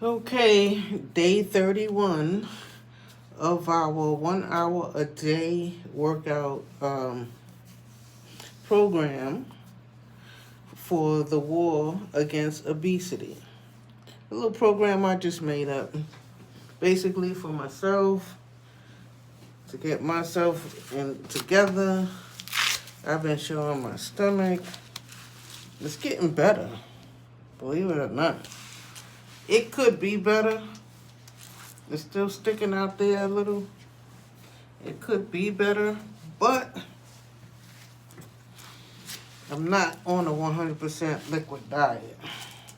Okay, day 31 of our 1 hour a day workout program for the war against obesity. A little program I just made up basically for myself to get myself together. I've been showing my stomach. It's getting better, believe it or not. It could be better. It's still sticking out there a little. It could be better, but I'm not on a 100% liquid diet.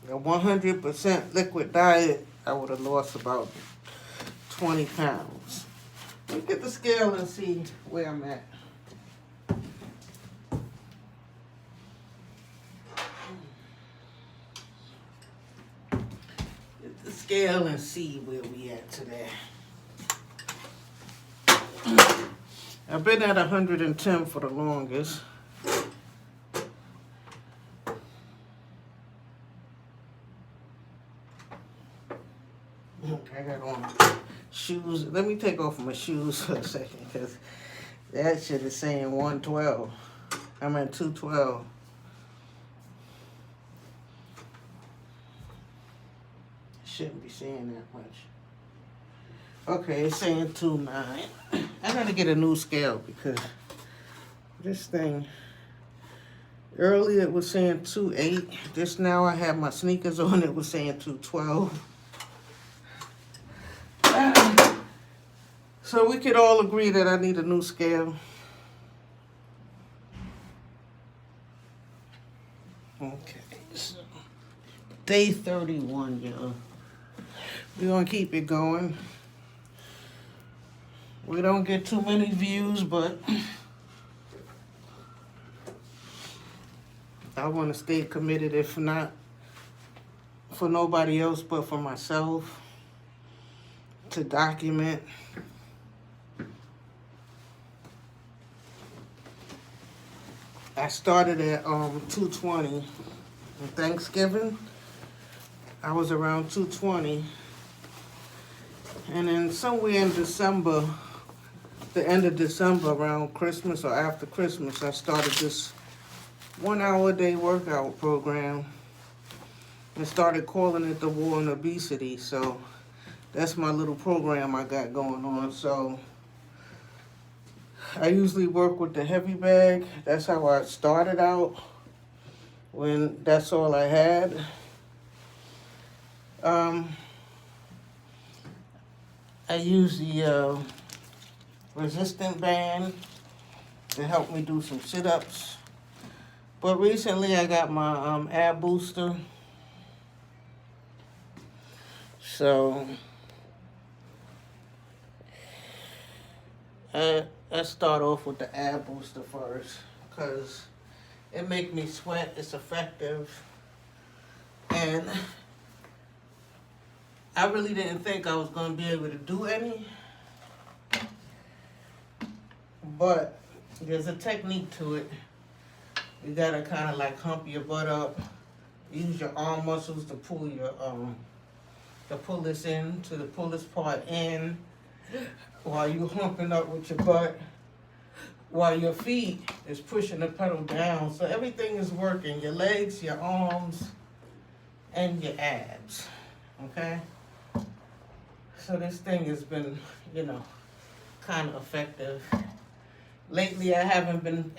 A 100% liquid diet, I would have lost about 20 pounds. Let me get the scale and see where I'm at. Get the scale and see where we at today. I've been at 110 for the longest. I got on shoes. Let me take off my shoes for a second because that shit is saying 112. I'm at 212. Shouldn't be saying that much. Okay, it's saying 2.9. I gotta get a new scale because this thing, earlier it was saying 2.8. Just now I have my sneakers on, it was saying 212. So we could all agree that I need a new scale. Okay, so day 31, y'all. We're gonna keep it going. We don't get too many views, but I want to stay committed, if not for nobody else, but for myself, to document. I started at 220 on Thanksgiving. I was around 220. And then somewhere in December, the end of December, around Christmas or after Christmas, I started this 1 hour a day workout program and started calling it the War on Obesity. So that's my little program I got going on. So I usually work with the heavy bag. That's how I started out when that's all I had. I use the resistant band to help me do some sit-ups. But recently I got my ab booster. So I start off with the ab booster first because it makes me sweat. It's effective. And I really didn't think I was going to be able to do any. But there's a technique to it. You got to kind of like hump your butt up. Use your arm muscles to pull your to pull this in, to pull this part in while you're humping up with your butt, while your feet is pushing the pedal down. So everything is working, your legs, your arms, and your abs, okay? So this thing has been, kind of effective. Lately, I haven't been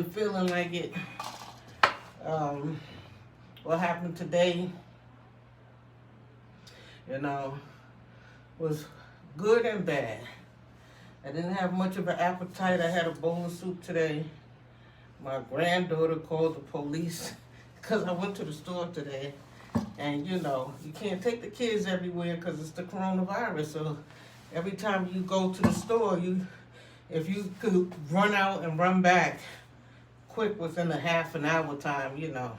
feeling like it. What happened today, was good and bad. I didn't have much of an appetite. I had a bowl of soup today. My granddaughter called the police because I went to the store today. And, you can't take the kids everywhere because it's the coronavirus. So every time you go to the store, if you could run out and run back quick within a half an hour time, you got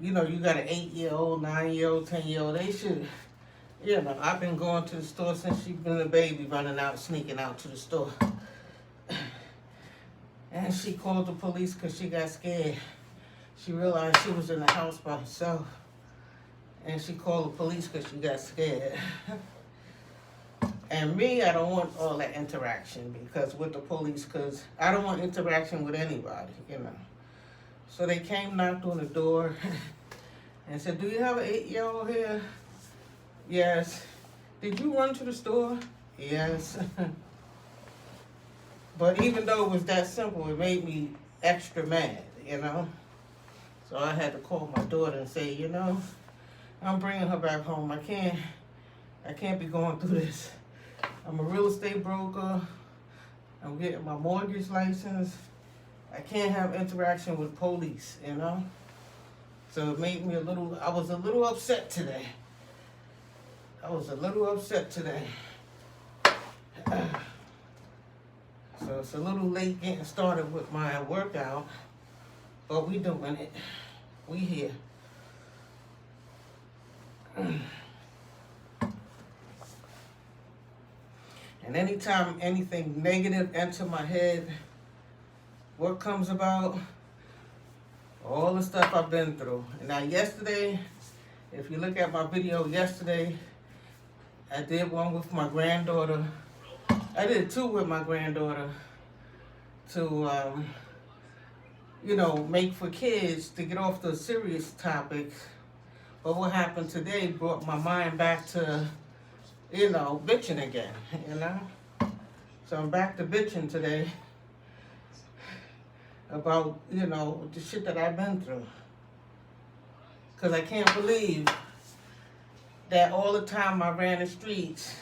an 8-year-old, 9-year-old, 10-year-old, they should, I've been going to the store since she's been a baby, running out, sneaking out to the store. And she called the police because she got scared. She realized she was in the house by herself. and she called the police because she got scared. And me, I don't want all that interaction because with the police, because I don't want interaction with anybody, you know. So they came, knocked on the door, and said, "Do you have an 8-year-old here?" "Yes." "Did you run to the store?" "Yes." But even though it was that simple, it made me extra mad, you know. So I had to call my daughter and say, you know, I'm bringing her back home. I can't be going through this. I'm a real estate broker. I'm getting my mortgage license. I can't have interaction with police, you know. So it made me I was a little upset today. So it's a little late getting started with my workout, but we doing it. We here. And anytime anything negative enter my head, what comes about? All the stuff I've been through. And now yesterday, if you look at my video yesterday, I did one with my granddaughter. I did 2 with my granddaughter to, you know, make for kids to get off the serious topics. But what happened today brought my mind back to, you know, bitching again, you know? So I'm back to bitching today about, you know, the shit that I've been through. Because I can't believe that all the time I ran the streets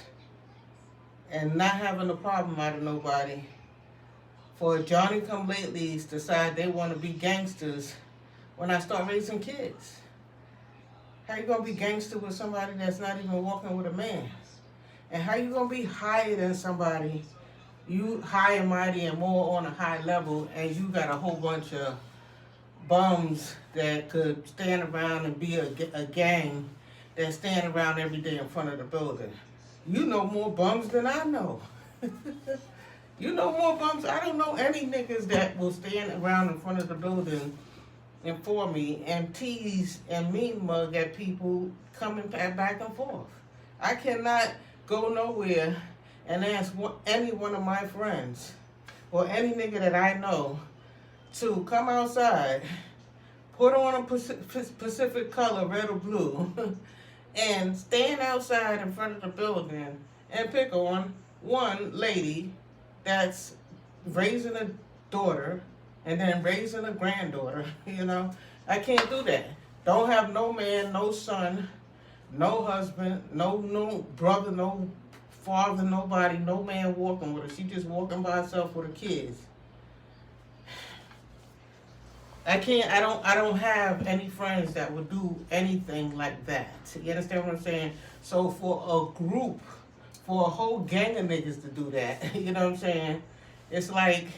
and not having a problem out of nobody, for Johnny-come-latelys decide they want to be gangsters when I start raising kids. How you going to be gangster with somebody that's not even walking with a man? And how you going to be higher than somebody, you high and mighty and more on a high level, and you got a whole bunch of bums that could stand around and be a gang that stand around every day in front of the building? You know more bums than I know. You know more bums. I don't know any niggas that will stand around in front of the building and for me and tease and mean mug at people coming back and forth. I cannot go nowhere and ask any one of my friends or any nigga that I know to come outside, put on a Pacific color, red or blue, and stand outside in front of the building and pick on one lady that's raising a daughter and then raising a granddaughter, you know. I can't do that. Don't have no man, no son, no husband, no brother, no father, nobody, no man walking with her. She just walking by herself with her kids. I don't have any friends that would do anything like that. You understand what I'm saying? So for a group, for a whole gang of niggas to do that, you know what I'm saying? It's like,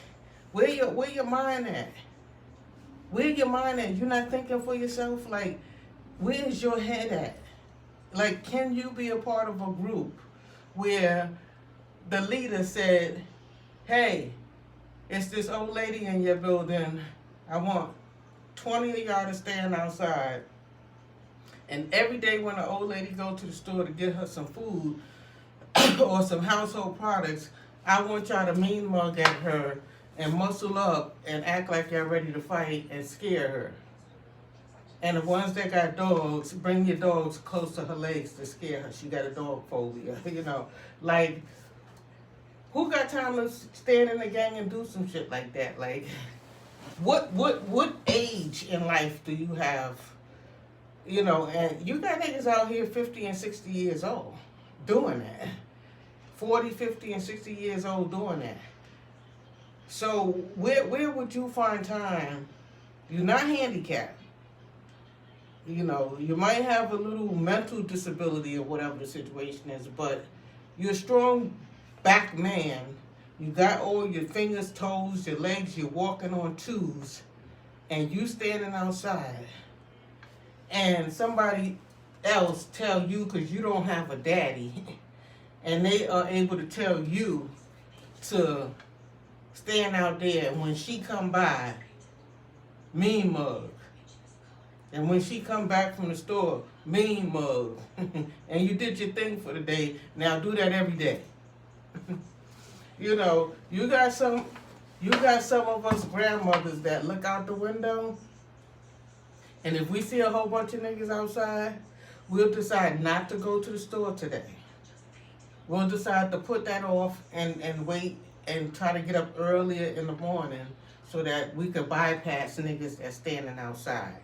where your mind at? Where your mind at? You're not thinking for yourself? Like, where's your head at? Like, can you be a part of a group where the leader said, hey, it's this old lady in your building. I want 20 of y'all to stand outside. And every day when the old lady go to the store to get her some food or some household products, I want y'all to mean mug at her and muscle up and act like y'all ready to fight and scare her. And the ones that got dogs, bring your dogs close to her legs to scare her. She got a dog phobia, you know. Like, who got time to stand in the gang and do some shit like that? Like, what age in life do you have? You know, and you got niggas out here 50 and 60 years old doing that. 40, 50, and 60 years old doing that. So where would you find time? You're not handicapped. You know, you might have a little mental disability or whatever the situation is, but you're a strong back man. You got all your fingers, toes, your legs, you're walking on twos, and you standing outside. And somebody else tell you, because you don't have a daddy, and they are able to tell you to stand out there, and when she come by, mean mug. And when she come back from the store, mean mug, and you did your thing for the day, now do that every day. You know, you got some of us grandmothers that look out the window, and if we see a whole bunch of niggas outside, we'll decide not to go to the store today. We'll decide to put that off and wait and try to get up earlier in the morning so that we could bypass niggas that's standing outside.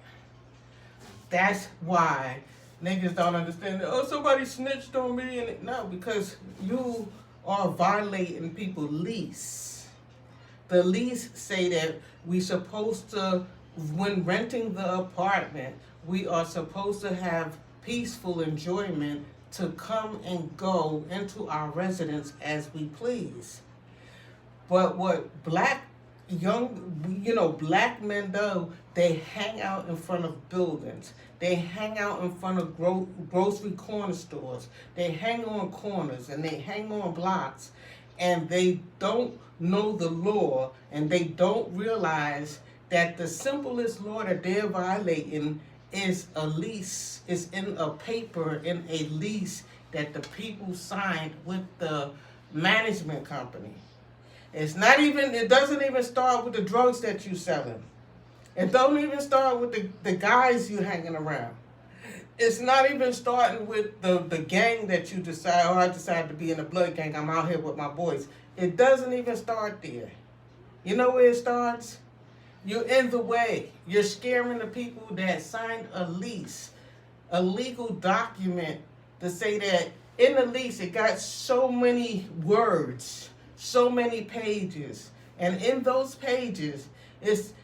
That's why niggas don't understand that, oh, somebody snitched on me. And no, because you are violating people's lease. The lease say that we supposed to, when renting the apartment, we are supposed to have peaceful enjoyment to come and go into our residence as we please. But what black men do, they hang out in front of buildings. They hang out in front of grocery corner stores. They hang on corners and they hang on blocks, and they don't know the law, and they don't realize that the simplest law that they're violating is a lease, is in a paper, in a lease that the people signed with the management company. It doesn't even start with the drugs that you selling. It don't even start with the guys you hanging around. It's not even starting with the gang that you decide, I decided to be in a blood gang, I'm out here with my boys. It doesn't even start there. You know where it starts? You're in the way. You're scaring the people that signed a lease, a legal document to say that in the lease it got so many words, so many pages, and in those pages, it's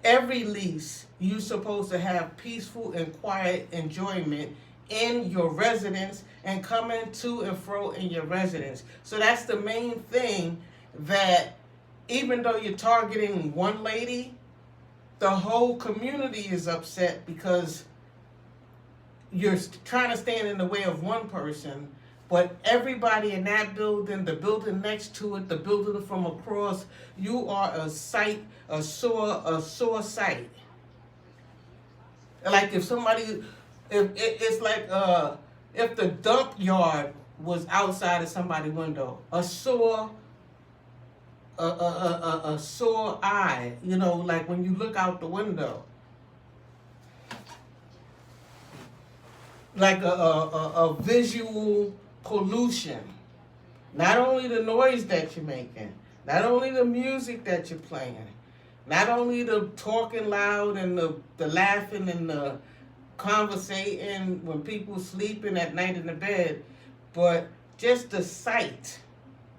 every lease you're supposed to have peaceful and quiet enjoyment in your residence and coming to and fro in your residence. So that's the main thing, that even though you're targeting one lady, the whole community is upset because you're trying to stand in the way of one person, but everybody in that building, the building next to it, the building from across, you are a sore sight. Like if the dump yard was outside of somebody's window, a sore eye, like when you look out the window. Like a visual pollution. Not only the noise that you're making, not only the music that you're playing, not only the talking loud and the laughing and the conversating when people sleeping at night in the bed, but just the sight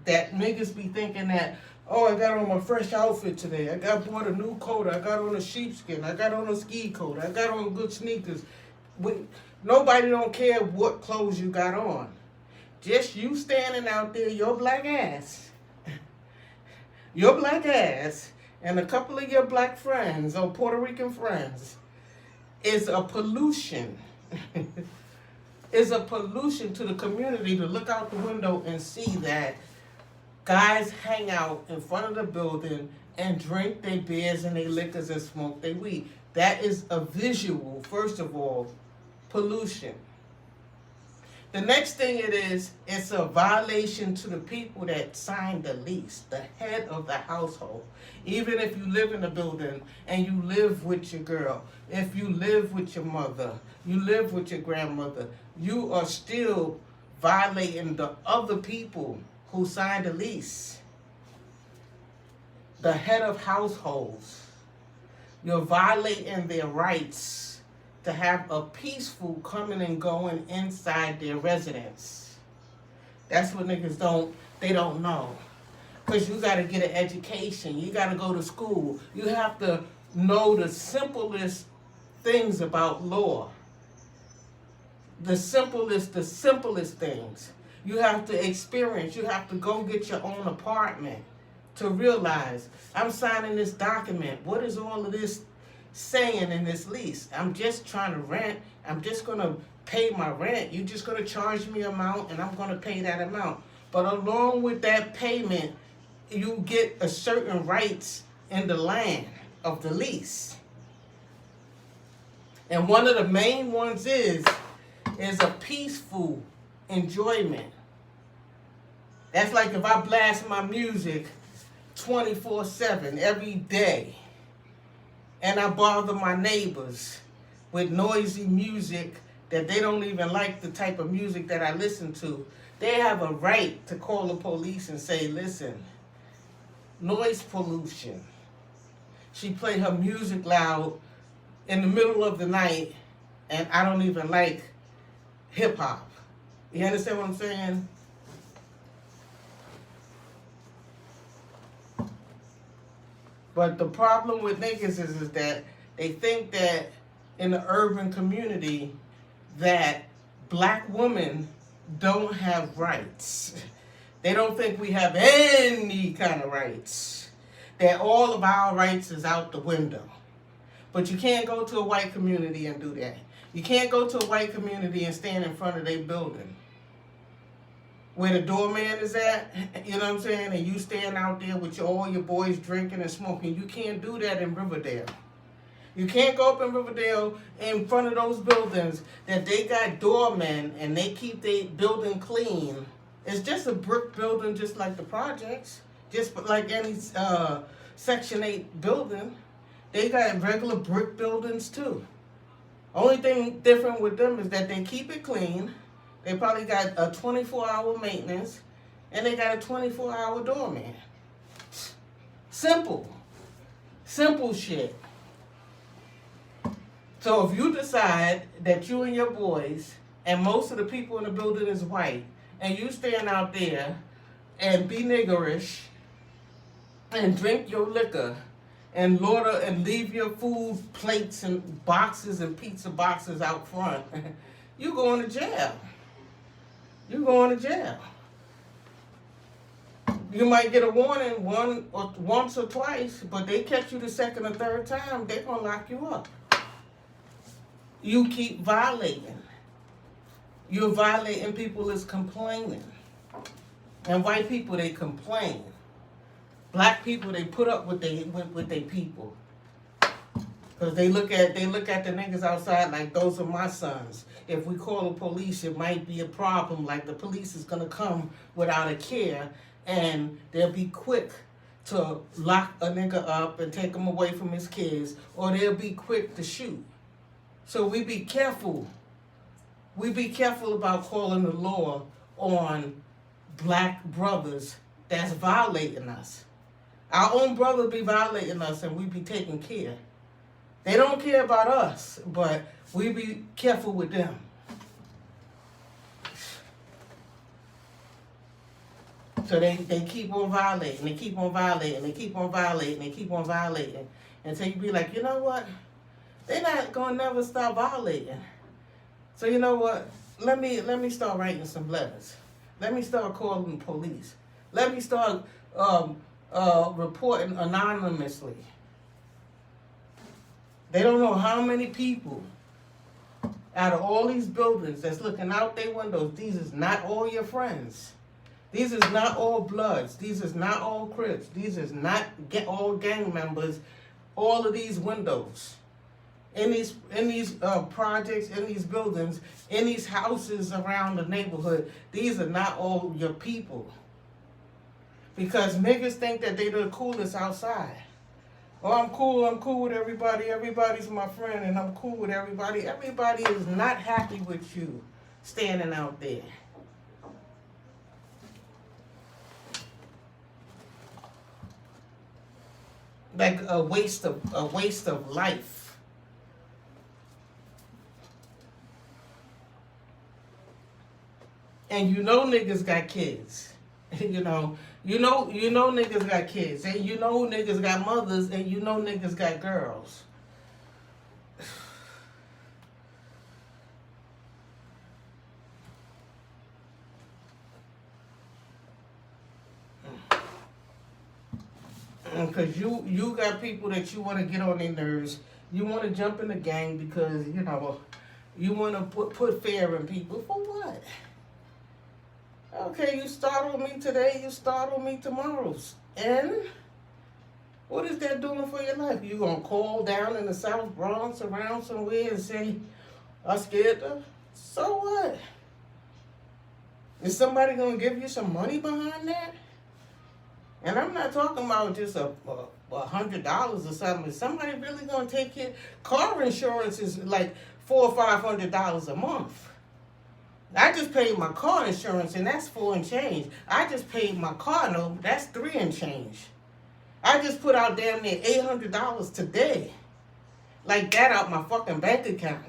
that niggas be thinking that, oh, I got on my fresh outfit today. I bought a new coat. I got on a sheepskin. I got on a ski coat. I got on good sneakers. Nobody don't care what clothes you got on. Just you standing out there, your black ass, and a couple of your black friends or Puerto Rican friends is a pollution. Is a pollution to the community to look out the window and see that guys hang out in front of the building and drink their beers and their liquors and smoke their weed. That is a visual, first of all, pollution. The next thing it's a violation to the people that signed the lease, the head of the household. Even if you live in a building and you live with your girl, if you live with your mother, you live with your grandmother, you are still violating the other people who signed the lease. The head of households. You're violating their rights to have a peaceful coming and going inside their residence. That's what niggas don't know. Because you got to get an education. You got to go to school. You have to know the simplest things about law. The simplest things. You have to experience. You have to go get your own apartment to realize, I'm signing this document. What is all of this saying in this lease? I'm just trying to rent. I'm just going to pay my rent. You're just going to charge me an amount and I'm going to pay that amount. But along with that payment, you get a certain rights in the land of the lease. And one of the main ones is a peaceful enjoyment. That's like if I blast my music 24/7 every day, and I bother my neighbors with noisy music that they don't even like the type of music that I listen to, they have a right to call the police and say, listen, noise pollution. She played her music loud in the middle of the night, and I don't even like hip hop. You understand what I'm saying? But the problem with niggas is that they think that in the urban community that black women don't have rights. They don't think we have any kind of rights. That all of our rights is out the window. But you can't go to a white community and do that. You can't go to a white community and stand in front of their building where the doorman is at, you know what I'm saying, and you stand out there with all your boys drinking and smoking. You can't do that in Riverdale. You can't go up in Riverdale in front of those buildings that they got doormen and they keep their building clean. It's just a brick building just like the projects, just like any Section 8 building. They got regular brick buildings too. Only thing different with them is that they keep it clean. They probably got a 24-hour maintenance, and they got a 24-hour doorman. Simple. Simple shit. So if you decide that you and your boys, and most of the people in the building is white, and you stand out there and be niggerish, and drink your liquor, and loiter and leave your food plates and boxes and pizza boxes out front, you going to jail. You going to jail. You might get a warning once or twice, but they catch you the second or third time, they're going to lock you up. You keep violating. You're violating, people is complaining. And white people, they complain. Black people, they put up with they people. Because they look at the niggas outside like those are my sons. If we call the police, it might be a problem. Like the police is going to come without a care, and they'll be quick to lock a nigga up and take him away from his kids, or they'll be quick to shoot. So we be careful. We be careful about calling the law on black brothers that's violating us. Our own brother be violating us, and we be taking care. They don't care about us, but we be careful with them. So they keep on violating, they keep on violating, they keep on violating, they keep on violating. Until you be like, you know what? They're not going to never stop violating. So you know what? Let me start writing some letters. Let me start calling the police. Let me start reporting anonymously. They don't know how many people out of all these buildings that's looking out their windows. These is not all your friends. These is not all Bloods. These is not all Crips. These is not all gang members. All of these windows. In these projects, in these buildings, in these houses around the neighborhood, these are not all your people. Because niggas think that they the coolest outside. Oh, I'm cool with everybody. Everybody's my friend, and I'm cool with everybody. Everybody is not happy with you standing out there. Like a waste of life. And you know niggas got kids. You know niggas got kids, and you know niggas got mothers, and you know niggas got girls. Because you got people that you want to get on their nerves. You want to jump in the gang because, you know, you want to put fear in people. For what? Okay, you startled me today, you startled me tomorrow. And What is that doing for your life? You gonna call down in the South Bronx around somewhere and say, I'm scared of? So what? Is somebody gonna give you some money behind that? And I'm not talking about just $100 or something. Is somebody really gonna take it? Car insurance is like $400 or $500 a month. I just paid my car insurance and that's $4 and change. I just paid my car note, that's $3 and change. I just put out damn near $800 today. Like that out my fucking bank account.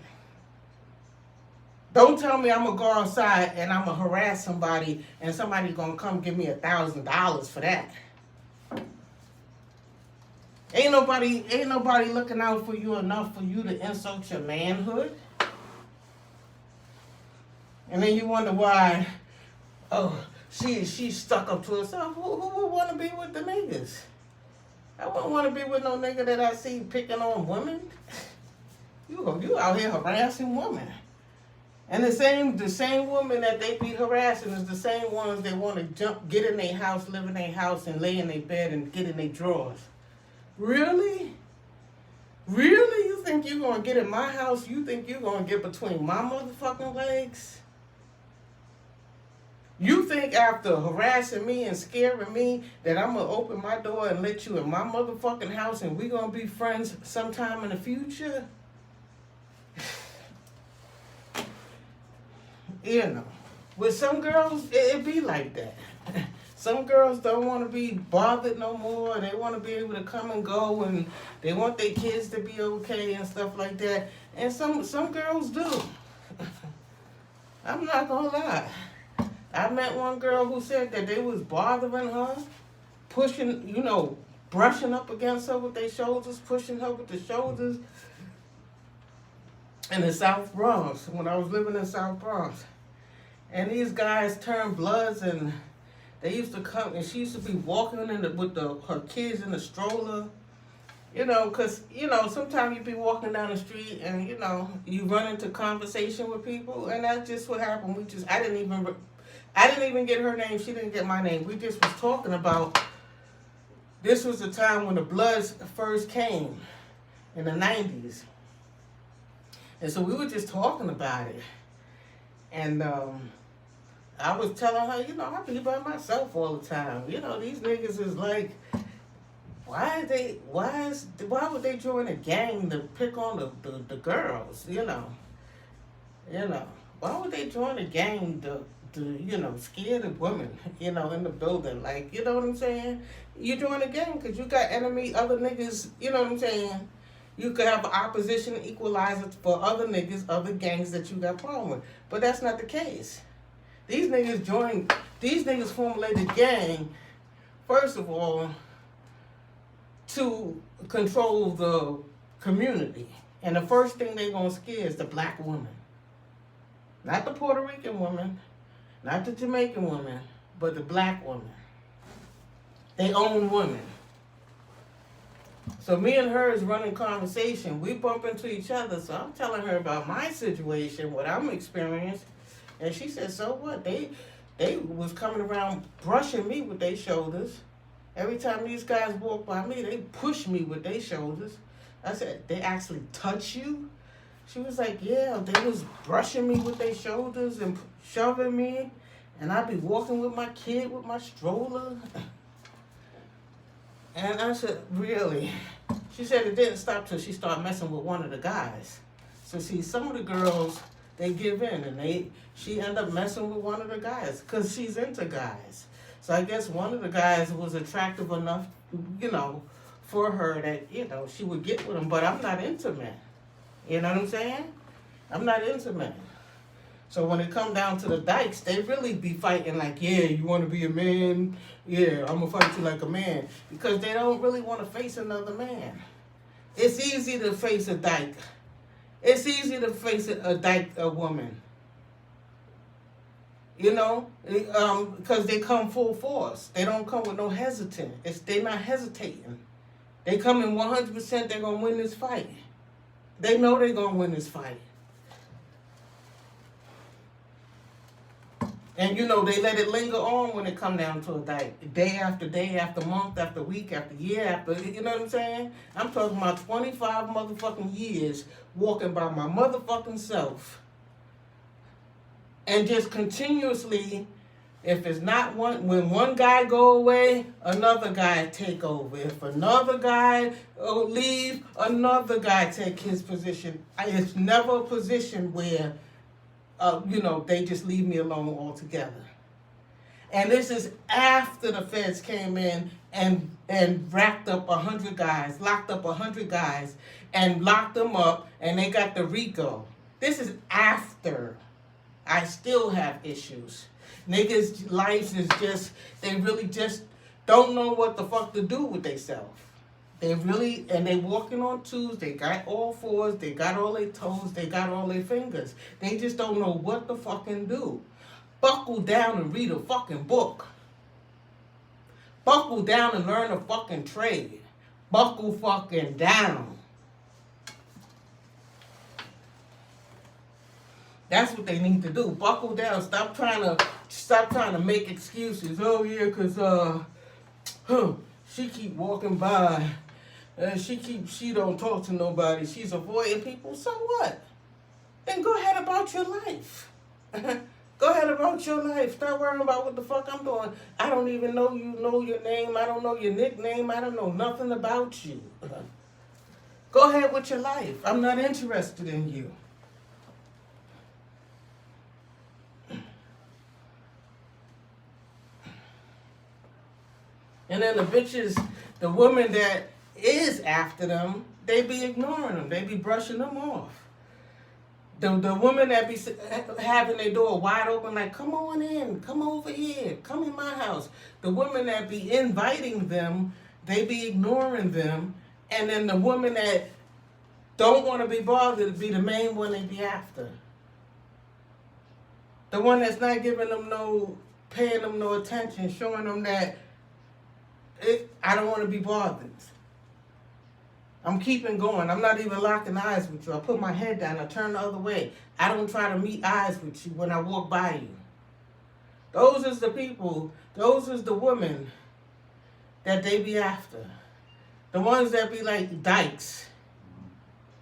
Don't tell me I'm gonna go outside and I'm gonna harass somebody and somebody's gonna come give me $1,000 for that. Ain't nobody looking out for you enough for you to insult your manhood. And then you wonder why, she's stuck up to herself. Who would want to be with the niggas? I wouldn't want to be with no nigga that I see picking on women. You out here harassing women. And the same women that they be harassing is the same ones that want to get in their house, live in their house, and lay in their bed and get in their drawers. Really? Really? You think you're going to get in my house? You think you're going to get between my motherfucking legs? You think after harassing me and scaring me that I'm going to open my door and let you in my motherfucking house and we going to be friends sometime in the future? You know, with some girls, it be like that. Some girls don't want to be bothered no more. They want to be able to come and go, and they want their kids to be okay and stuff like that. And some girls do. I'm not gonna lie. I met one girl who said that they was bothering her, pushing, brushing up against her with their shoulders, pushing her with the shoulders in the South Bronx, when I was living in South Bronx. And these guys turned bloods, and they used to come, and she used to be walking with her kids in the stroller, because, sometimes you be walking down the street and, you run into conversation with people, and that's just what happened. I didn't even get her name. She didn't get my name. We just was talking about, this was the time when the Bloods first came in the 90s. And so we were just talking about it. And I was telling her, I be by myself all the time. These niggas is like, why would they join a gang to pick on the girls, Why would they join a gang to scare the women, in the building? Like, you know what I'm saying? You join a gang because you got other niggas, you know what I'm saying? You could have an opposition equalizer for other niggas, other gangs that you got problem with. But that's not the case. These niggas formulated gang, first of all, to control the community. And the first thing they're going to scare is the black woman. Not the Puerto Rican woman, not the Jamaican woman, but the black woman. They own women. So me and her is running conversation. We bump into each other. So I'm telling her about my situation, what I'm experiencing. And she said, so what? They was coming around brushing me with their shoulders. Every time these guys walk by me, they push me with their shoulders. I said, they actually touch you? She was like, yeah, they was brushing me with their shoulders and shoving me. And I'd be walking with my kid with my stroller. And I said, really? She said it didn't stop till she started messing with one of the guys. So see, some of the girls, they give in, and she ended up messing with one of the guys because she's into guys. So I guess one of the guys was attractive enough, for her that, she would get with him. But I'm not into men. You know what I'm saying? I'm not into men. So when it come down to the dykes, they really be fighting like, yeah, you want to be a man? Yeah, I'm going to fight you like a man. Because they don't really want to face another man. It's easy to face a dyke. It's easy to face a woman. Because they come full force. They don't come with no hesitant. They're not hesitating. They come in 100%, they're going to win this fight. They know they're going to win this fight. And you know, they let it linger on when it come down to a day after month, after week, after year, after, you know what I'm saying? I'm talking about 25 motherfucking years walking by my motherfucking self. And just continuously, if it's not one, when one guy go away, another guy take over. If another guy leave, another guy take his position. It's never a position where, you know, they just leave me alone altogether. And this is after the feds came in and racked up 100 guys, locked up 100 guys, and locked them up, and they got the RICO. This is after. I still have issues. Niggas' lives is just, they really just don't know what the fuck to do with themselves. They really, and they walking on twos, they got all fours, they got all their toes, they got all their fingers. They just don't know what to fucking do. Buckle down and read a fucking book. Buckle down and learn a fucking trade. Buckle fucking down. That's what they need to do. Buckle down. Stop trying to make excuses. Oh yeah, cause she keep walking by. She don't talk to nobody. She's avoiding people. So what? Then go ahead about your life. Go ahead about your life. Stop worrying about what the fuck I'm doing. I don't even know you know your name. I don't know your nickname. I don't know nothing about you. Go ahead with your life. I'm not interested in you. And then the bitches, the woman that is after them, they be ignoring them. They be brushing them off. The woman that be having their door wide open, like, come on in, come over here, come in my house. The woman that be inviting them, they be ignoring them. And then the woman that don't want to be bothered be the main one they be after. The one that's not giving them paying them no attention, showing them that I don't want to be bothered. I'm keeping going. I'm not even locking eyes with you. I put my head down. I turn the other way. I don't try to meet eyes with you when I walk by you. Those is the people, those is the women that they be after. The ones that be like dykes.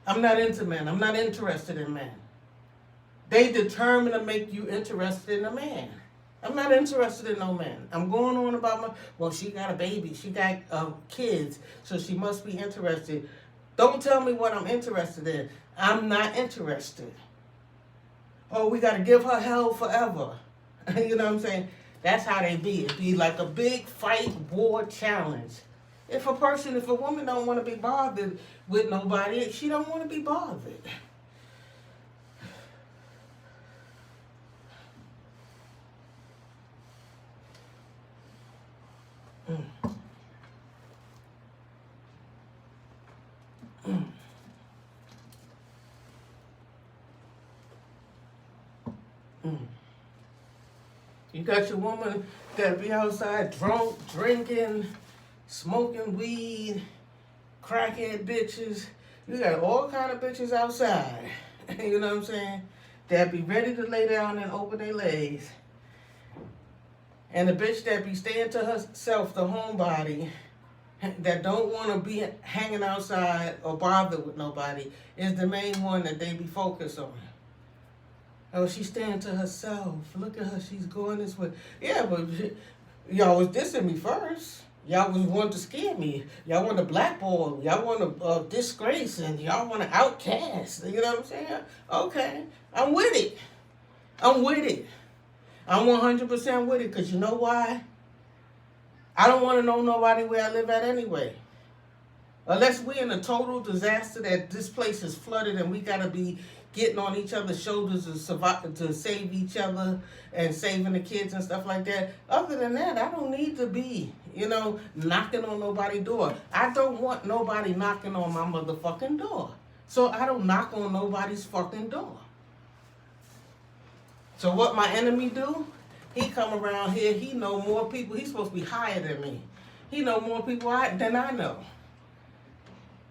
I'm not into men. I'm not interested in men. They determine to make you interested in a man. I'm not interested in no man. I'm going on about well, she got a baby. She got kids, so she must be interested. Don't tell me what I'm interested in. I'm not interested. Oh, we got to give her hell forever. You know what I'm saying? That's how they be. It be like a big fight, war, challenge. If a woman don't want to be bothered with nobody, she don't want to be bothered. You got your woman that be outside drunk, drinking, smoking weed, crackhead bitches. You got all kind of bitches outside. You know what I'm saying? That be ready to lay down and open their legs. And the bitch that be staying to herself, the homebody, that don't want to be hanging outside or bothered with nobody, is the main one that they be focused on. Oh, she's staying to herself. Look at her. She's going this way. Yeah, but y'all was dissing me first. Y'all was wanting to scare me. Y'all want to blackball me. Y'all want to disgrace, and y'all want to outcast. You know what I'm saying? Okay. I'm with it. I'm 100% with it, because you know why? I don't want to know nobody where I live at anyway. Unless we're in a total disaster that this place is flooded and we got to be getting on each other's shoulders to save each other and saving the kids and stuff like that. Other than that, I don't need to be, knocking on nobody's door. I don't want nobody knocking on my motherfucking door. So I don't knock on nobody's fucking door. So what my enemy do? He come around here, he know more people. He's supposed to be higher than me. He know more people than I know.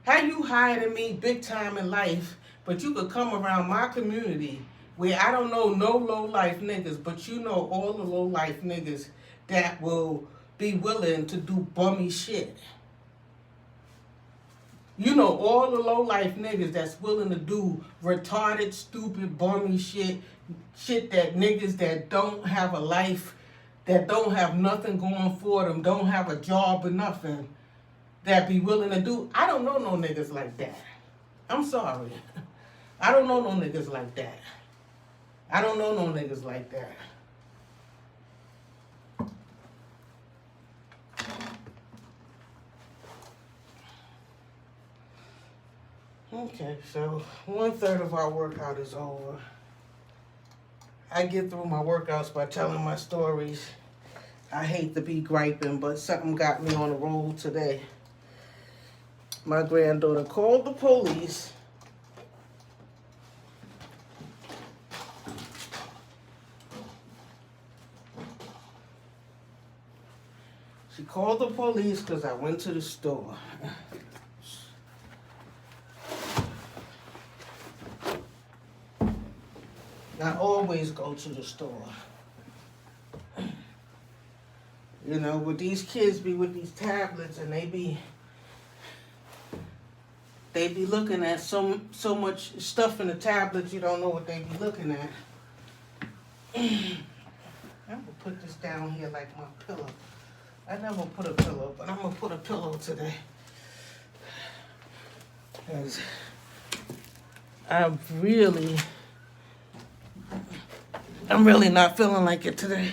How you higher than me big time in life, but you could come around my community, where I don't know no low-life niggas, but you know all the low-life niggas that will be willing to do bummy shit. You know all the low-life niggas that's willing to do retarded, stupid, bummy shit that niggas that don't have a life, that don't have nothing going for them, don't have a job or nothing, that be willing to do. I don't know no niggas like that. I'm sorry. I don't know no niggas like that. I don't know no niggas like that. Okay, so 1/3 of our workout is over. I get through my workouts by telling my stories. I hate to be griping, but something got me on the road today. My granddaughter called the police. She called the police because I went to the store. I always go to the store. You know, with these kids be with these tablets and they be looking at so much stuff in the tablets, you don't know what they be looking at. I'm gonna put this down here like my pillow. I never put a pillow, but I'm gonna put a pillow today. Because I'm really not feeling like it today.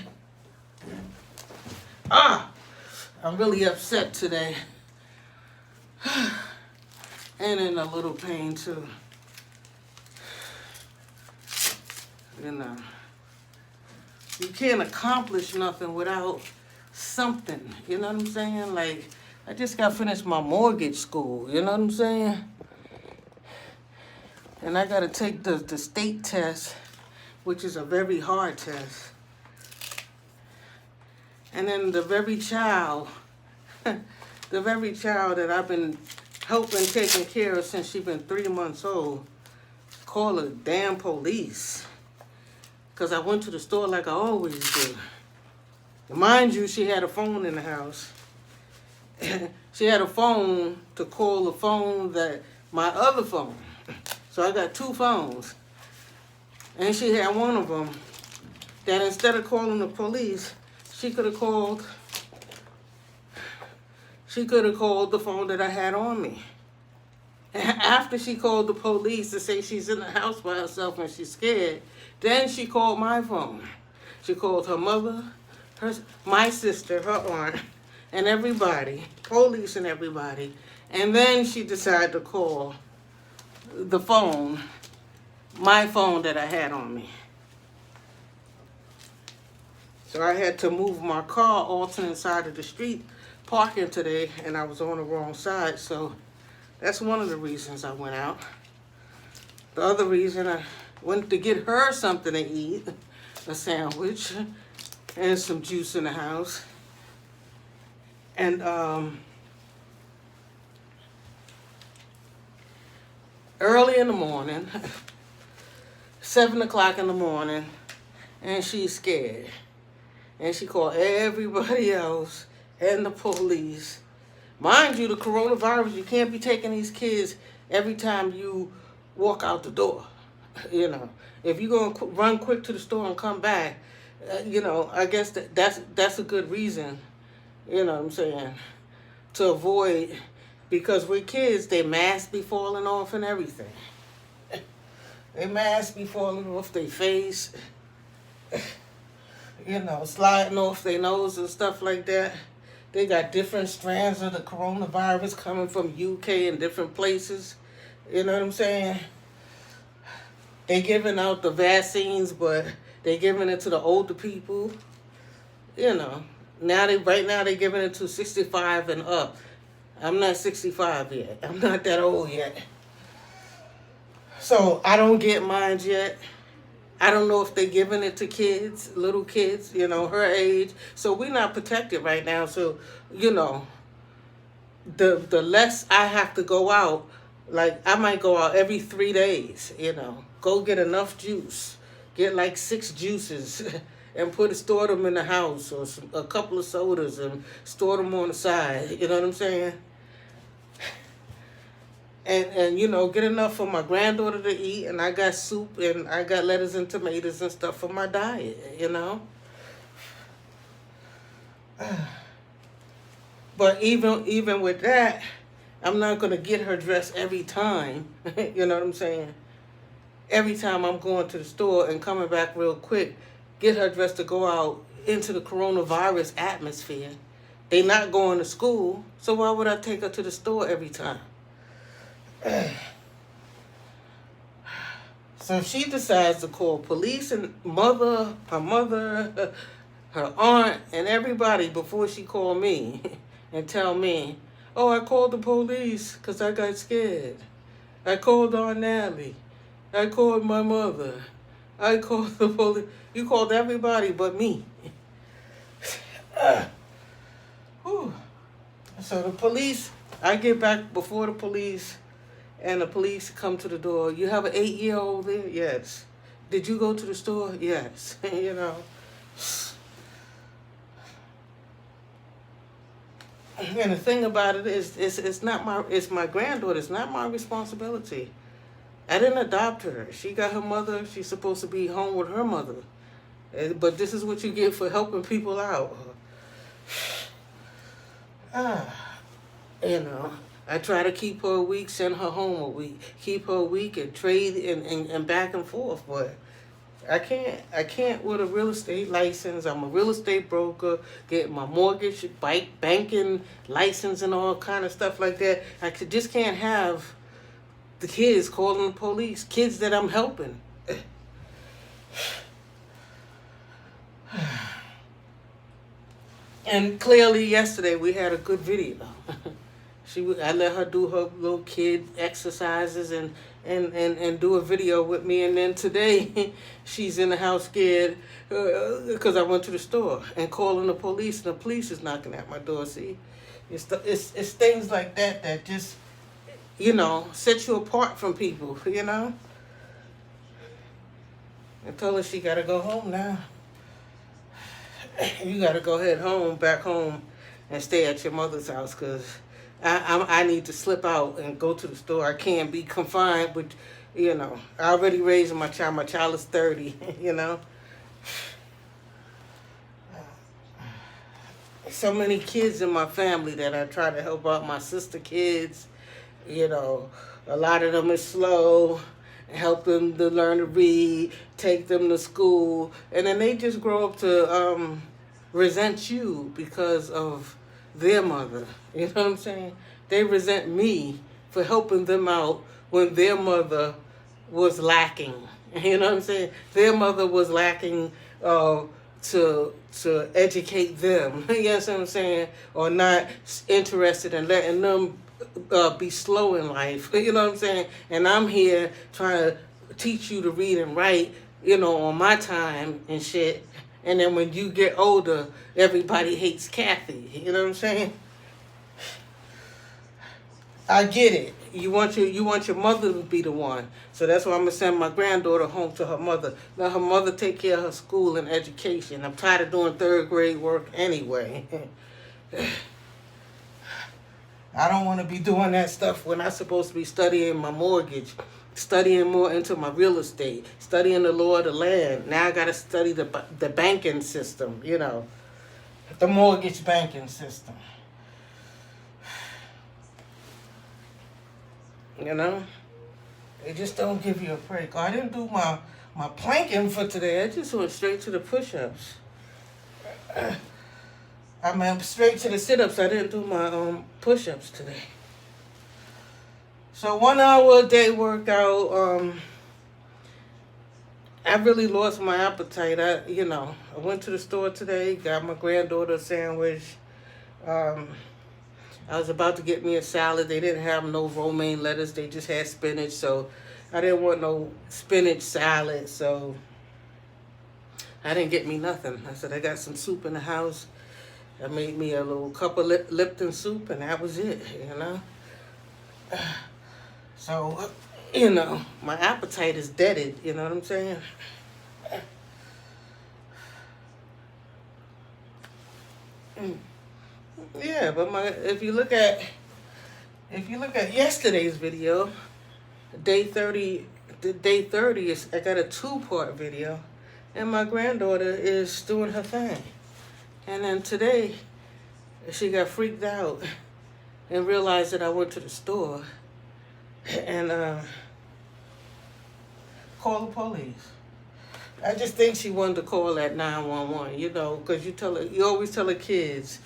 I'm really upset today. And in a little pain too. You know, you can't accomplish nothing without something. You know what I'm saying? Like, I just got finished my mortgage school. You know what I'm saying? And I got to take the state test, which is a very hard test. And then the very child that I've been helping, taking care of since she's been 3 months old, call the damn police. Because I went to the store like I always do. Mind you, she had a phone in the house. She had a phone to call the phone my other phone. So I got 2 phones. And she had one of them that instead of calling the police, she could have called the phone that I had on me. And after she called the police to say she's in the house by herself and she's scared, then she called my phone. She called her mother, my sister, her aunt, and everybody, police and everybody. And then she decided to call the phone, my phone that I had on me. So I had to move my car alternate side of the street parking today, and I was on the wrong side. So that's one of the reasons I went out. The other reason I went to get her something to eat, a sandwich, and some juice in the house. And early in the morning, 7 o'clock in the morning, and she's scared. And she called everybody else and the police. Mind you, the coronavirus, you can't be taking these kids every time you walk out the door. You know, if you're going to run quick to the store and come back, you know, I guess that's a good reason, you know what I'm saying, to avoid, because with kids, they masks be falling off and everything. They masks be falling off their face, you know, sliding off their nose and stuff like that. They got different strands of the coronavirus coming from UK and different places. You know what I'm saying? They giving out the vaccines, but they giving it to the older people. You know, right now they giving it to 65 and up. I'm not 65 yet. I'm not that old yet. So I don't get mine yet. I don't know if they're giving it to kids, little kids, you know, her age. So we're not protected right now. So, you know, the less I have to go out, like I might go out every 3 days, you know, go get enough juice get like 6 juices and store them in the house, or a couple of sodas and store them on the side. You know what I'm saying? And get enough for my granddaughter to eat, and I got soup and I got lettuce and tomatoes and stuff for my diet. But even with that, I'm not gonna get her dressed every time. You know what I'm saying? Every time I'm going to the store and coming back real quick, get her dressed to go out into the coronavirus atmosphere. They not going to school, so why would I take her to the store every time? So she decides to call police and her mother, her aunt, and everybody before she called me and tell me, oh, I called the police because I got scared. I called Aunt Natalie. I called my mother. I called the police. You called everybody but me. So the police, I get back before the police, and the police come to the door. You have an 8-year-old there? Yes. Did you go to the store? Yes. And the thing about it is, it's my granddaughter. It's not my responsibility. I didn't adopt her. She got her mother. She's supposed to be home with her mother. But this is what you get for helping people out. I try to keep her a week, send her home a week, keep her a week, and trade and back and forth. But I can't with a real estate license. I'm a real estate broker, getting my mortgage, banking license, and all kind of stuff like that. I just can't have the kids calling the police, kids that I'm helping. And clearly yesterday we had a good video. I let her do her little kid exercises and do a video with me. And then today she's in the house scared because I went to the store and calling the police, and the police is knocking at my door. See, it's things like that just, set you apart from people, I told her she got to go home now. You got to go back home and stay at your mother's house, because I need to slip out and go to the store. I can't be confined with, I already raised my child. My child is 30, So many kids in my family that I try to help out. My sister kids, a lot of them is slow. Help them to learn to read, take them to school, and then they just grow up to resent you because of their mother. You know what I'm saying? They resent me for helping them out when their mother was lacking. You know what I'm saying? Their mother was lacking to educate them. You know what I'm saying? Or not interested in letting them be slow in life. You know what I'm saying? And I'm here trying to teach you to read and write, on my time and shit. And then when you get older, everybody hates Kathy. You know what I'm saying? I get it. You want your mother to be the one. So that's why I'm going to send my granddaughter home to her mother. Let her mother take care of her school and education. I'm tired of doing 3rd grade work anyway. I don't want to be doing that stuff when I'm supposed to be studying my mortgage, studying more into my real estate, studying the law of the land. Now I got to study the banking system, the mortgage banking system. They just don't give you a break. I didn't do my planking for today. I just went straight to the push-ups. I mean, straight to the sit-ups. I didn't do my push-ups today. So 1 hour a day workout. I really lost my appetite. I went to the store today, got my granddaughter a sandwich. I was about to get me a salad. They didn't have no romaine lettuce. They just had spinach. So I didn't want no spinach salad. So I didn't get me nothing. I said, I got some soup in the house. I made me a little cup of Lipton soup, and that was it, So, my appetite is deaded, you know what I'm saying? Yeah, but if you look at yesterday's video, day 30, day 30 is, I got a 2-part video, and my granddaughter is doing her thing. And then today, she got freaked out and realized that I went to the store and called the police. I just think she wanted to call that 911, you know, because you always tell the kids,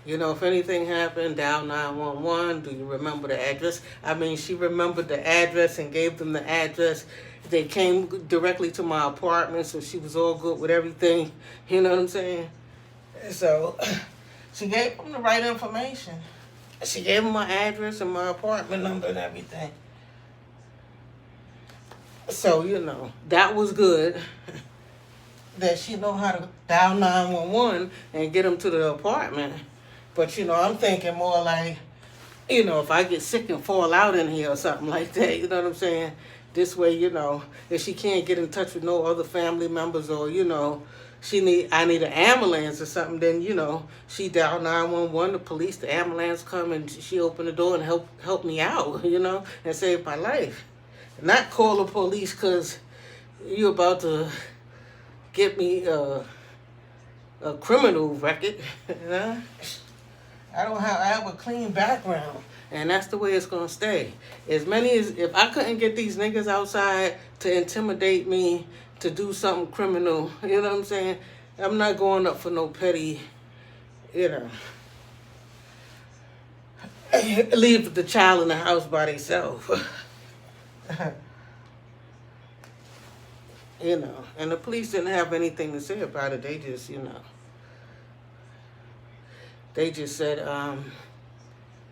you know, if anything happened, dial 911. Do you remember the address? I mean, she remembered the address and gave them the address. They came directly to my apartment, so she was all good with everything. You know what I'm saying? So she gave them the right information. She gave them my address and my apartment number and everything. So, you know, that was good. That she know how to dial 911 and get them to the apartment. But, you know, I'm thinking more like, you know, if I get sick and fall out in here or something like that, you know what I'm saying? This way, you know, if she can't get in touch with no other family members, or, you know, I need an ambulance or something, then, you know, she dial 911, the police, the ambulance come, and she open the door and help me out, you know, and save my life. Not call the police because you're about to get me a criminal record, you know? I have a clean background, and that's the way it's gonna stay. If I couldn't get these niggas outside to intimidate me to do something criminal, you know what I'm saying? I'm not going up for no petty, you know. Leave the child in the house by themselves. You know, and the police didn't have anything to say about it. They just, you know, they just said,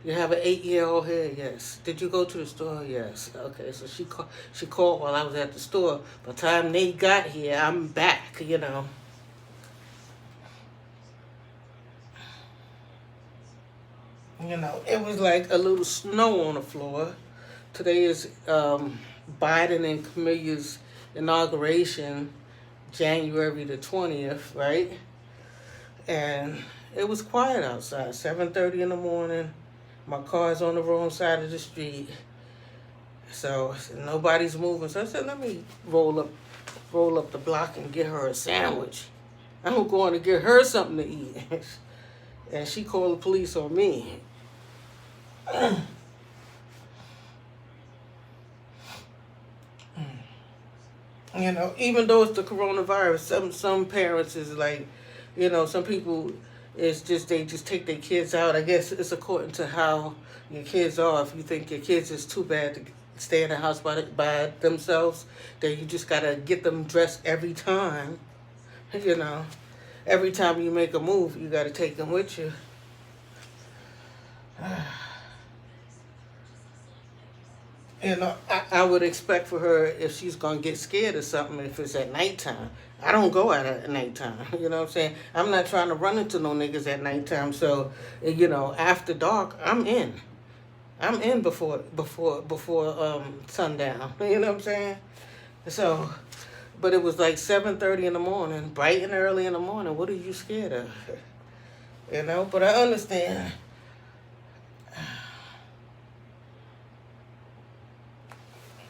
you have an 8-year-old here? Yes. Did you go to the store? Yes. Okay, so she called while I was at the store. By the time they got here, I'm back, you know. You know, it was like a little snow on the floor. Today is Biden and Camilla's inauguration, January the 20th, right? And it was quiet outside, 7:30 in the morning. My car's on the wrong side of the street. So nobody's moving. So I said, let me roll up the block and get her a sandwich. I'm going to get her something to eat. And she called the police on me. You know, even though it's the coronavirus, some parents is like, you know, some people, it's just, they just take their kids out. I guess it's according to how your kids are. If you think your kids is too bad to stay in the house by themselves, then you just got to get them dressed every time. You know, every time you make a move, you got to take them with you. You know, I would expect for her, if she's going to get scared or something, if it's at nighttime. I don't go out at nighttime, you know what I'm saying? I'm not trying to run into no niggas at nighttime, so, you know, after dark, I'm in. I'm in before sundown, you know what I'm saying? So, but it was like 7:30 in the morning, bright and early in the morning. What are you scared of? You know, but I understand.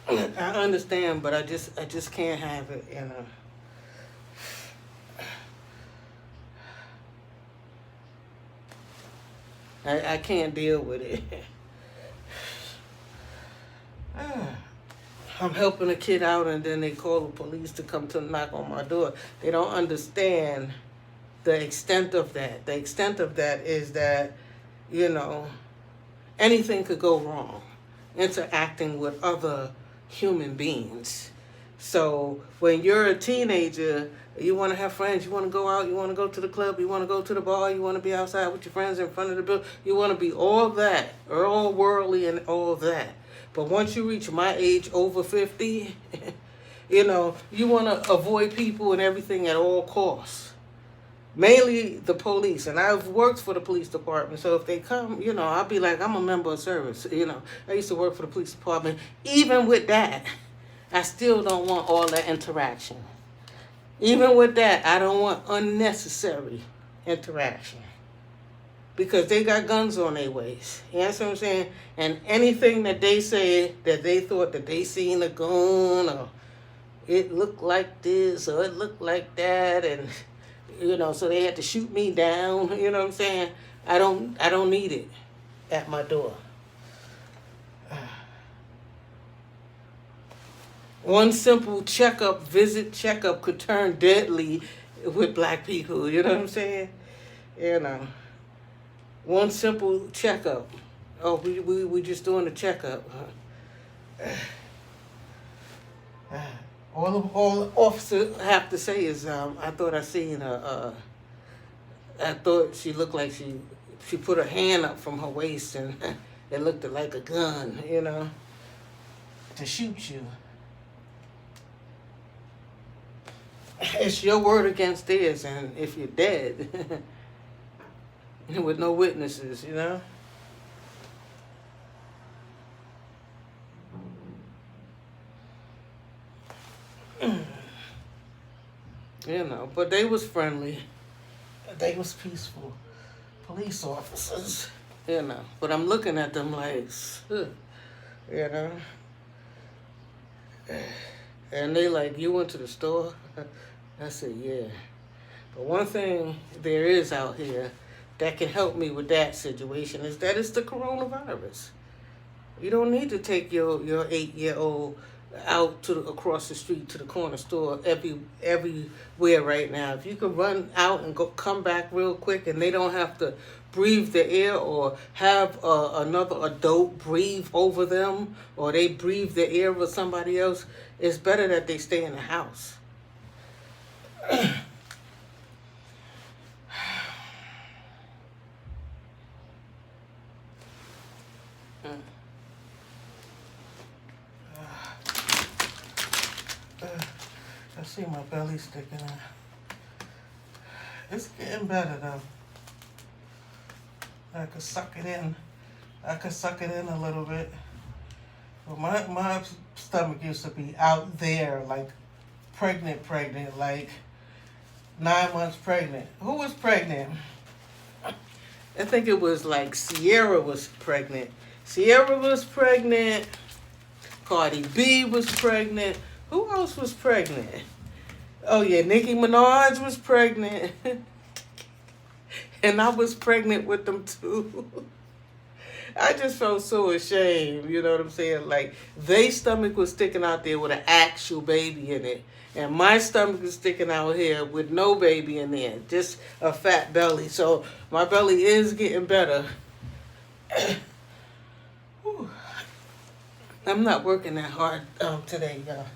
I understand, but I just can't have it, you know. I can't deal with it. I'm helping a kid out, and then they call the police to come to knock on my door. They don't understand the extent of that. The extent of that is that, you know, anything could go wrong interacting with other human beings. So when you're a teenager, you want to have friends, you want to go out, you want to go to the club, you want to go to the bar, you want to be outside with your friends in front of the building, you want to be all that, or all worldly and all that. But once you reach my age, over 50, you know, you want to avoid people and everything at all costs. Mainly the police, and I've worked for the police department, so if they come, you know, I'll be like, I'm a member of service, you know. I used to work for the police department. Even with that, I still don't want all that interaction. Even with that, I don't want unnecessary interaction. because they got guns on their waist. You know what I'm saying? And anything that they say that they thought that they seen a gun, or it looked like this or it looked like that, and so they had to shoot me down. You know what I'm saying? I don't need it at my door. One simple visit checkup could turn deadly with black people. You know what I'm saying? One simple checkup. Oh, we just doing a checkup. All the officer have to say is, I thought I seen her. I thought she looked like she put her hand up from her waist, and it looked like a gun, to shoot you. It's your word against theirs, and if you're dead, with no witnesses, but they was friendly. They was peaceful police officers, But I'm looking at them like, And they like, you went to the store? I said, yeah. But one thing there is out here that can help me with that situation is that it's the coronavirus. You don't need to take your 8-year-old out across the street to the corner store everywhere right now. If you could run out and come back real quick, and they don't have to breathe the air or have another adult breathe over them, or they breathe the air with somebody else, it's better that they stay in the house. I see my belly sticking out. It's getting better though. I could suck it in. A little bit. But my stomach used to be out there, like pregnant, like 9 months pregnant. Who was pregnant? I think it was like Sierra was pregnant. Cardi B was pregnant. Who else was pregnant? Oh yeah, Nicki Minaj was pregnant. And I was pregnant with them too. I just felt so ashamed, you know what I'm saying? Like, their stomach was sticking out there with an actual baby in it. And my stomach is sticking out here with no baby in there, just a fat belly. So my belly is getting better. I'm not working that hard today, y'all.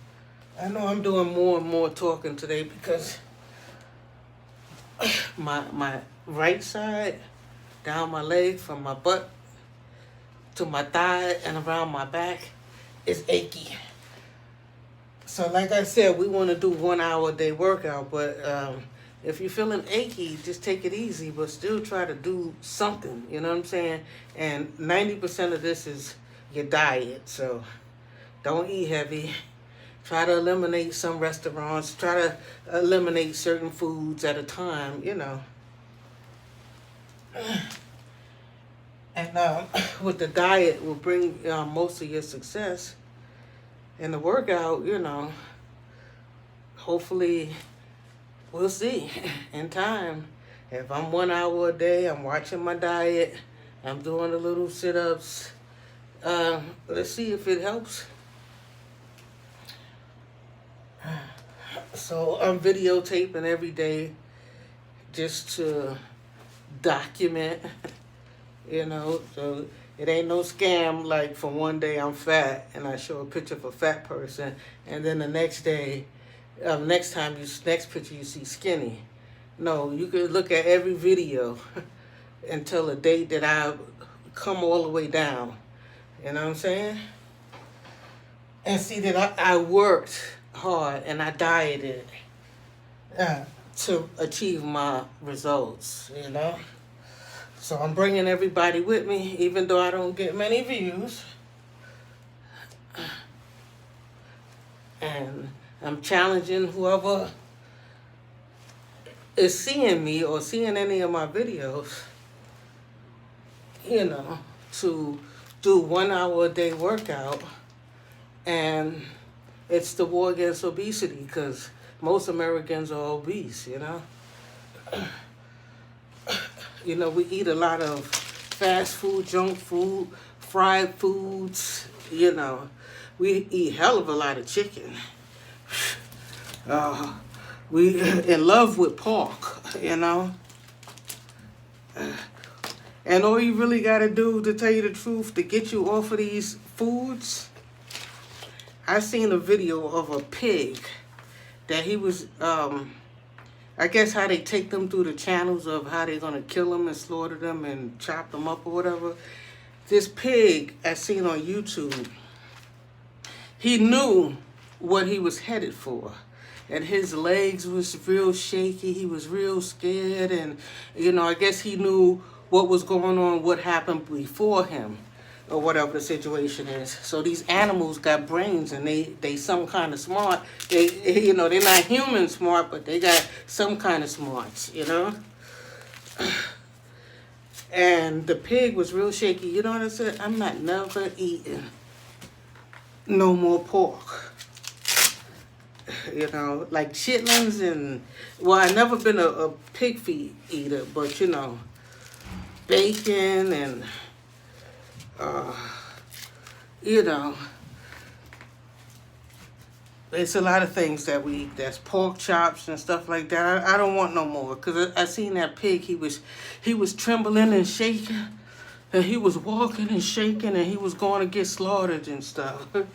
I know I'm doing more and more talking today because my right side, down my leg, from my butt to my thigh and around my back, is achy. So like I said, we want to do 1 hour a day workout, but if you're feeling achy, just take it easy, but still try to do something, you know what I'm saying? And 90% of this is your diet, so don't eat heavy. Try to eliminate some restaurants. Try to eliminate certain foods at a time, And with the diet will bring most of your success. And the workout, hopefully we'll see in time. If I'm 1 hour a day, I'm watching my diet, I'm doing the little sit-ups. Let's see if it helps. So I'm videotaping every day just to document, so it ain't no scam like for one day I'm fat and I show a picture of a fat person and then the next day, next picture you see skinny. No, you could look at every video until the date that I come all the way down. You know what I'm saying? And see that I worked hard and I dieted to achieve my results, So I'm bringing everybody with me, even though I don't get many views. And I'm challenging whoever is seeing me or seeing any of my videos you know, to do 1 hour a day workout, and it's the war against obesity because most Americans are obese, you know. You know, we eat a lot of fast food, junk food, fried foods, you know. We eat hell of a lot of chicken. We in love with pork, you know. And all you really got to do, to tell you the truth, to get you off of these foods, I seen a video of a pig that he was, I guess how they take them through the channels of how they're going to kill them and slaughter them and chop them up or whatever. This pig I seen on YouTube, he knew what he was headed for. And his legs was real shaky. He was real scared. And, you know, I guess he knew what was going on, what happened before him, or whatever the situation is. So these animals got brains, and they some kind of smart. They, you know, they're not human smart, but they got some kind of smarts, you know. And the pig was real shaky. You know what I said? I'm not never eating no more pork. You know, like chitlins and, well, I never been a pig feet eater, but you know, bacon and, you know, it's a lot of things that we eat. That's pork chops and stuff like that. I don't want no more, because I seen that pig. He was trembling and shaking, and he was walking and shaking, and he was going to get slaughtered and stuff. And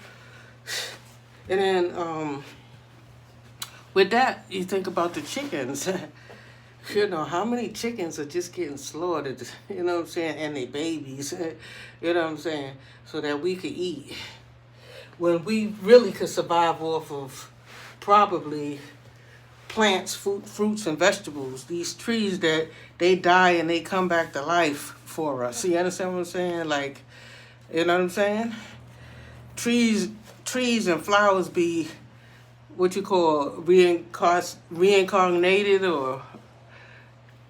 then, with that, you think about the chickens. You know, how many chickens are just getting slaughtered, you know what I'm saying, and they babies, you know what I'm saying, so that we could eat. When we really could survive off of probably plants, fruits, and vegetables. These trees that they die and they come back to life for us. You understand what I'm saying? Like, you know what I'm saying? Trees and flowers be what you call reincarnated, or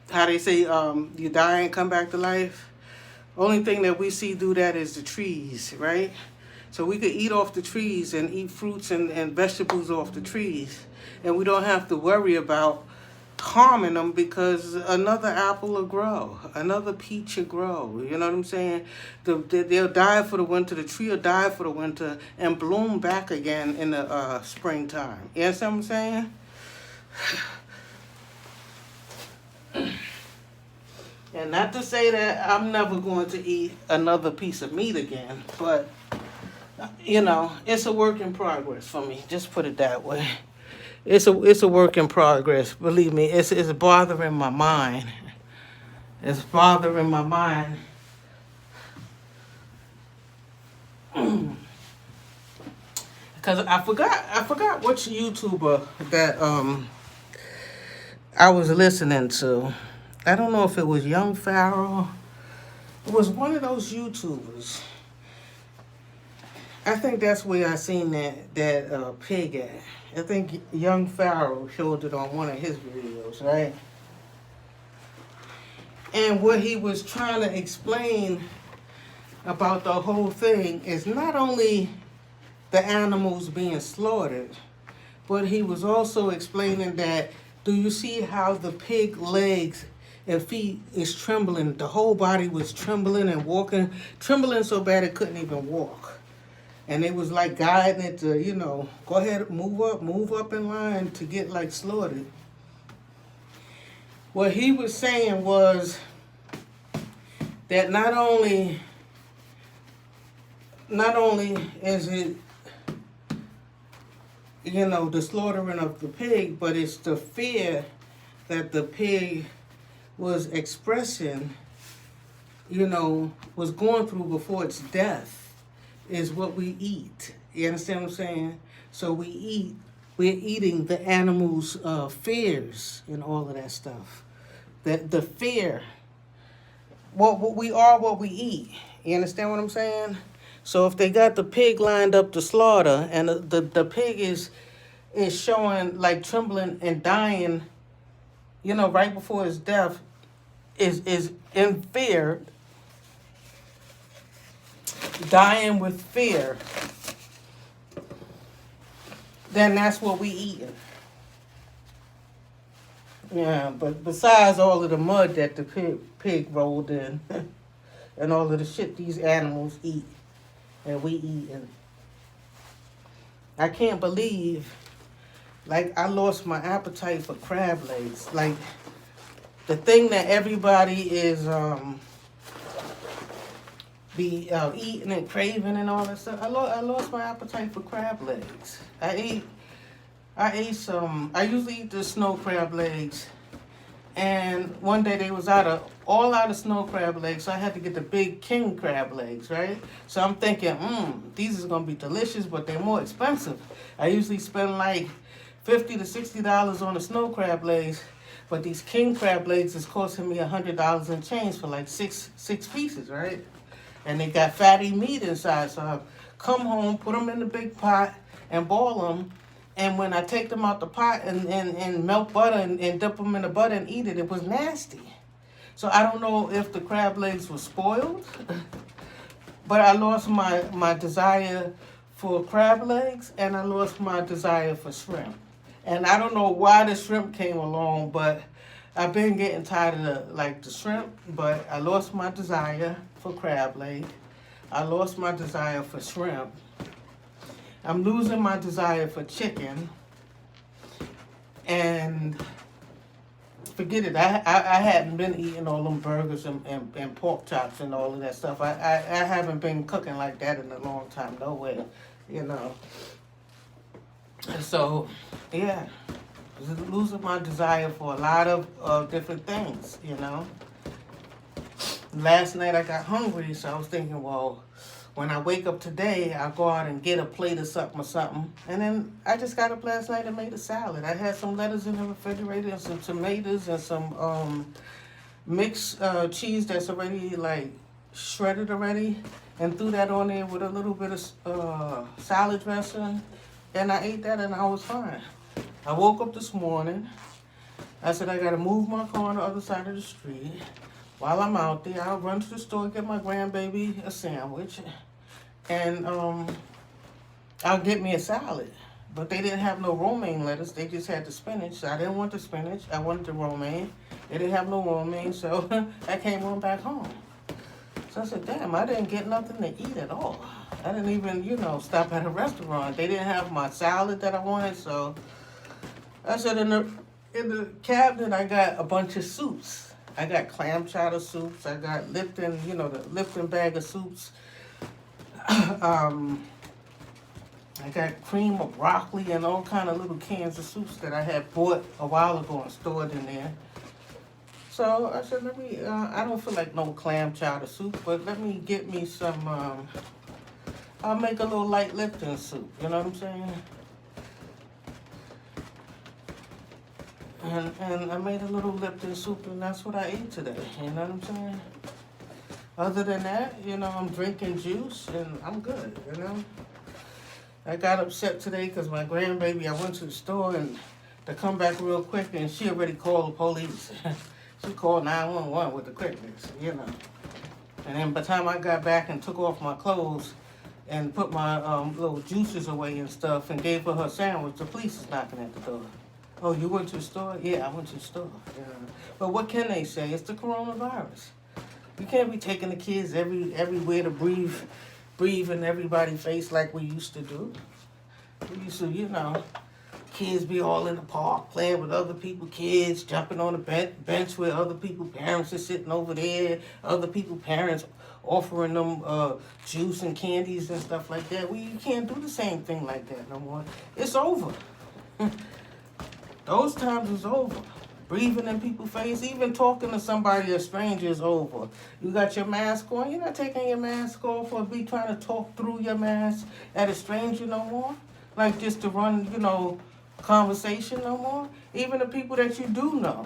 how they say, you die and come back to life. Only thing that we see do that is the trees, right? So we could eat off the trees and eat fruits and vegetables off the trees. And we don't have to worry about harming them, because another apple will grow, another peach will grow. You know what I'm saying? They'll die for the winter. The tree will die for the winter and bloom back again in the springtime. You understand what I'm saying? And not to say that I'm never going to eat another piece of meat again, but, you know, it's a work in progress for me. Just put it that way. It's a work in progress. Believe me, it's bothering my mind. It's bothering my mind. Because I forgot which YouTuber that I was listening to. I don't know if it was Young Pharaoh. It was one of those YouTubers. I think that's where I seen that pig at. I think Young Pharaoh showed it on one of his videos, right? And what he was trying to explain about the whole thing is not only the animals being slaughtered, but he was also explaining that, do you see how the pig legs and feet is trembling? The whole body was trembling and walking, trembling so bad it couldn't even walk. And it was like guiding it to, you know, go ahead, move up in line to get like slaughtered. What he was saying was that not only is it, you know, the slaughtering of the pig, but it's the fear that the pig was expressing, you know, was going through before its death, is what we eat. You understand what I'm saying? So we're eating the animals' fears and all of that stuff. The fear. What we are, what we eat. You understand what I'm saying? So if they got the pig lined up to slaughter, and the pig is showing like trembling and dying, you know, right before his death, is in fear, dying with fear, then that's what we eating. Yeah, but besides all of the mud that the pig rolled in, and all of the shit these animals eat, and we eating, I can't believe, like, I lost my appetite for crab legs. Like, the thing that everybody is eating and craving and all that stuff. I lost my appetite for crab legs. I ate some. I usually eat the snow crab legs, and one day they was out of snow crab legs, so I had to get the big king crab legs, right? So I'm thinking, these is gonna be delicious, but they're more expensive. I usually spend like $50 to $60 on the snow crab legs, but these king crab legs is costing me $100 and change for like six pieces, right? And they got fatty meat inside, so I come home, put them in the big pot, and boil them. And when I take them out the pot and melt butter and dip them in the butter and eat it, it was nasty. So I don't know if the crab legs were spoiled, but I lost my desire for crab legs, and I lost my desire for shrimp. And I don't know why the shrimp came along, but I've been getting tired of the shrimp, but I lost my desire for crab leg. I lost my desire for shrimp. I'm losing my desire for chicken. And forget it. I hadn't been eating all them burgers and pork chops and all of that stuff. I haven't been cooking like that in a long time. No way. So, yeah. Losing my desire for a lot of different things, Last night I got hungry, so I was thinking, well, when I wake up today, I'll go out and get a plate of something. And then I just got up last night and made a salad. I had some lettuce in the refrigerator and some tomatoes and some mixed cheese that's already shredded already, and threw that on there with a little bit of salad dressing. And I ate that and I was fine. I woke up this morning. I said, I got to move my car on the other side of the street. While I'm out there, I'll run to the store, get my grandbaby a sandwich, and I'll get me a salad. But they didn't have no romaine lettuce. They just had the spinach. So I didn't want the spinach. I wanted the romaine. They didn't have no romaine, so I came on back home. So I said, damn, I didn't get nothing to eat at all. I didn't even, stop at a restaurant. They didn't have my salad that I wanted, so I said, in the cabinet, I got a bunch of soups. I got clam chowder soups. I got Lipton, the Lipton bag of soups. I got cream of broccoli and all kind of little cans of soups that I had bought a while ago and stored in there. So I said, I don't feel like no clam chowder soup, but let me get me some, I'll make a little light Lipton soup, you know what I'm saying? And I made a little Lipton soup, and that's what I ate today, you know what I'm saying? Other than that, I'm drinking juice, and I'm good, I got upset today because my grandbaby, I went to the store and to come back real quick, and she already called the police. She called 911 with the quickness, And then by the time I got back and took off my clothes and put my little juices away and stuff and gave her sandwich, the police is knocking at the door. Oh, you went to the store? Yeah, I went to the store. But what can they say? It's the coronavirus. We can't be taking the kids everywhere to breathe in everybody's face like we used to do. We used to, kids be all in the park playing with other people's kids, jumping on the bench where other people's parents are sitting over there, other people's parents offering them juice and candies and stuff like that. You can't do the same thing like that no more. It's over. Those times is over. Breathing in people's face, even talking to somebody, a stranger, is over. You got your mask on. You're not taking your mask off or be trying to talk through your mask at a stranger no more. Like just to run, conversation no more. Even the people that you do know.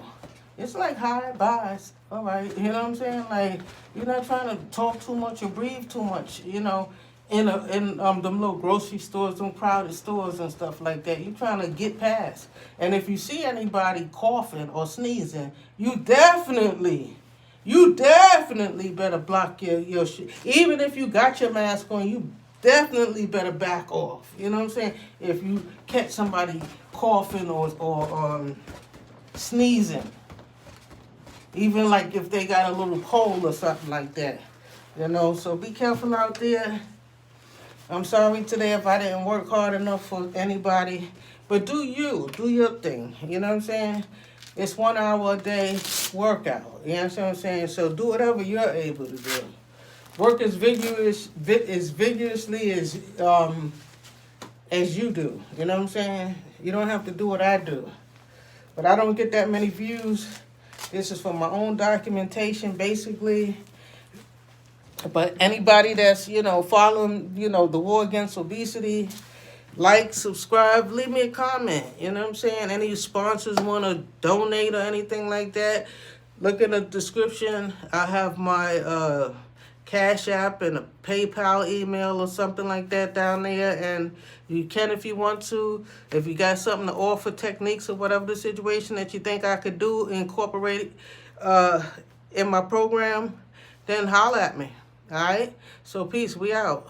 It's like hi, bye, all right. You know what I'm saying? Like you're not trying to talk too much or breathe too much, in them little grocery stores, them crowded stores and stuff like that. You're trying to get past. And if you see anybody coughing or sneezing, you definitely you definitely better block your shit. Even if you got your mask on, you definitely better back off. You know what I'm saying? If you catch somebody coughing or sneezing, even like if they got a little cold or something like that, you know. So be careful out there. I'm sorry today if I didn't work hard enough for anybody, but do your thing. You know what I'm saying? It's 1 hour a day workout. You know what I'm saying? So do whatever you're able to do. Work as vigorously as you do. You know what I'm saying? You don't have to do what I do. But I don't get that many views. This is for my own documentation, basically. But anybody that's, following, the war against obesity, like, subscribe, leave me a comment. You know what I'm saying? Any sponsors want to donate or anything like that, look in the description. I have my Cash App and a PayPal email or something like that down there. And you can if you want to. If you got something to offer, techniques or whatever the situation that you think I could do, incorporate in my program, then holler at me. All right? So peace. We out.